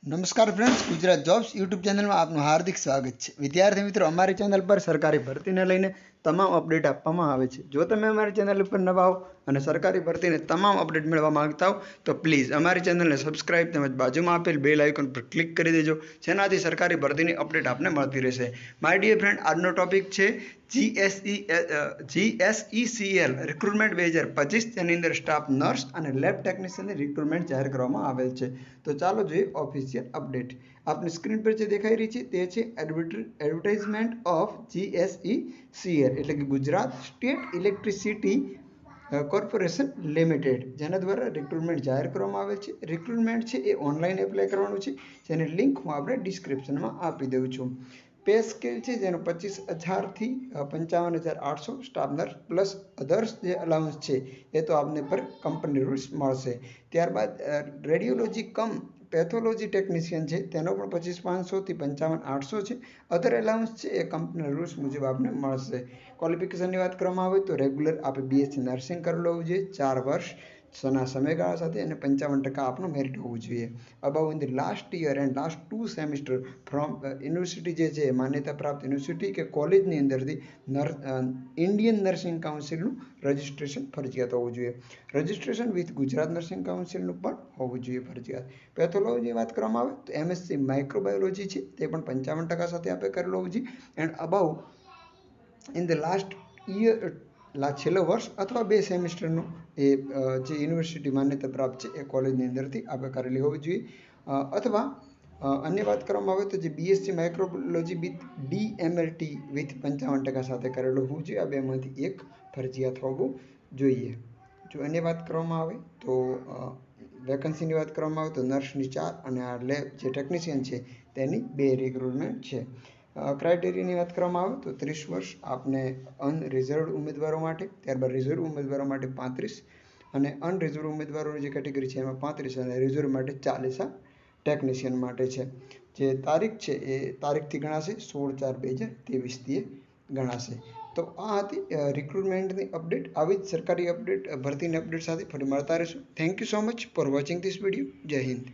નમસ્કાર friends, Gujarat jobs YouTube ચેનલમાં આપનું હાર્દિક સ્વાગત છે. વિદ્યાર્થી મિત્રો, અમારી ચેનલ પર સરકારી ભરતીને લઈને તમામ અપડેટ આપવામાં આવે છે. જો તમે અમારી ચેનલ ઉપર નવા હો અને સરકારી ભરતીને તમામ અપડેટ મેળવવા માંગતા હો તો પ્લીઝ અમારી ચેનલને સબસ્ક્રાઇબ તેમજ બાજુમાં આપેલ બેલ આઇકોન પર ક્લિક કરી દેજો, જેનાથી સરકારી ભરતીની અપડેટ આપને મળતી રહેશે. માય ડિયર ફ્રેન્ડ, આજનો ટોપિક છે GSECL રિક્રુટમેન્ટ 2025. તેની અંદર સ્ટાફ નર્સ અને લેબ ટેકનિશિયનની રિક્રુટમેન્ટ જાહેર કરવામાં આવેલ છે. તો ચાલો જોઈએ ઓફિશિયલ અપડેટ. આપની સ્ક્રીન પર જે દેખાઈ રહી છે તે છે એડવર્ટાઇઝમેન્ટ ઓફ GSECL, એટલે કે Gujarat state electricity corporation limited, જેના દ્વારા રિક્રુટમેન્ટ જાહેર કરવામાં આવેલ છે. રિક્રુટમેન્ટ છે એ ઓનલાઈન એપ્લાય કરવાનું છે, જેની લિંક હું આપણે ડિસ્ક્રિપ્શનમાં આપી દઉં છું. પે સ્કેલ છે જેનો 25,000 થી 55,800 સ્ટાફ નર્સ પ્લસ અધર્સ જે અલાઉન્સ છે એ તો આપને પર કંપની રૂલ્સ મળશે. ત્યારબાદ રેડિયોલોજી કમ પેથોલોજી ટેકનિશિયન છે તેનો પણ 25,500 થી 55,800 છે. અધર એલાઉન્સ છે એ કંપનીના રૂલ્સ મુજબ આપને મળશે. ક્વોલિફિકેશનની વાત કરવામાં આવે તો રેગ્યુલર આપણે બીએસસી નર્સિંગ કરેલું હોવું જોઈએ 4 વર્ષના સમયગાળા સાથે, અને 55% આપનું મેરિટ હોવું જોઈએ. About in the last year and last 2 semester from university જે છે માન્યતા પ્રાપ્ત યુનિવર્સિટી કે કોલેજની અંદરથી ઇન્ડિયન નર્સિંગ કાઉન્સિલનું રજિસ્ટ્રેશન ફરજિયાત હોવું જોઈએ. રજિસ્ટ્રેશન વિથ ગુજરાત નર્સિંગ કાઉન્સિલનું પણ હોવું જોઈએ ફરજિયાત. પેથોલોજીની વાત કરવામાં આવે તો એમએસસી માઇક્રોબાયોલોજી છે તે પણ 55% સાથે આપણે કરેલું હોવું જોઈએ. And about in the last year છેલ્લો વર્ષ અથવા 2 સેમિસ્ટરનું એ જે યુનિવર્સિટી માન્યતા પ્રાપ્ત છે એ કોલેજની અંદરથી આપણે કરેલી હોવી જોઈએ. અથવા અન્ય વાત કરવામાં આવે તો જે BSc microbiology with DMLT with 55% સાથે કરેલું હોવું જોઈએ. આ બેમાંથી એક ફરજિયાત હોવું જોઈએ. જો અન્ય વાત કરવામાં આવે તો વેકન્સીની વાત કરવામાં આવે તો નર્સની 4 અને આ લેબ જે ટેકનિશિયન છે તેની 2 રિક્રુટમેન્ટ છે. ક્રાઇટેરિયાની વાત કરવામાં આવે તો 30 વર્ષ આપને અનરિઝર્વડ ઉમેદવારો માટે, ત્યારબાદ રિઝર્વ ઉમેદવારો માટે 35, અને અનરિઝર્વ ઉમેદવારોની જે કેટેગરી છે એમાં 35 અને રિઝર્વ માટે 40 ટેકનિશિયન માટે છે. જે તારીખ છે એ તારીખથી ગણાશે 16/4/2023 ગણાશે. તો આ હતી રિક્રુટમેન્ટની અપડેટ. આવી જ સરકારી અપડેટ ભરતીની અપડેટ સાથે ફરી મળતા રહીશું. Thank you so much for watching this video. જય હિન્દ.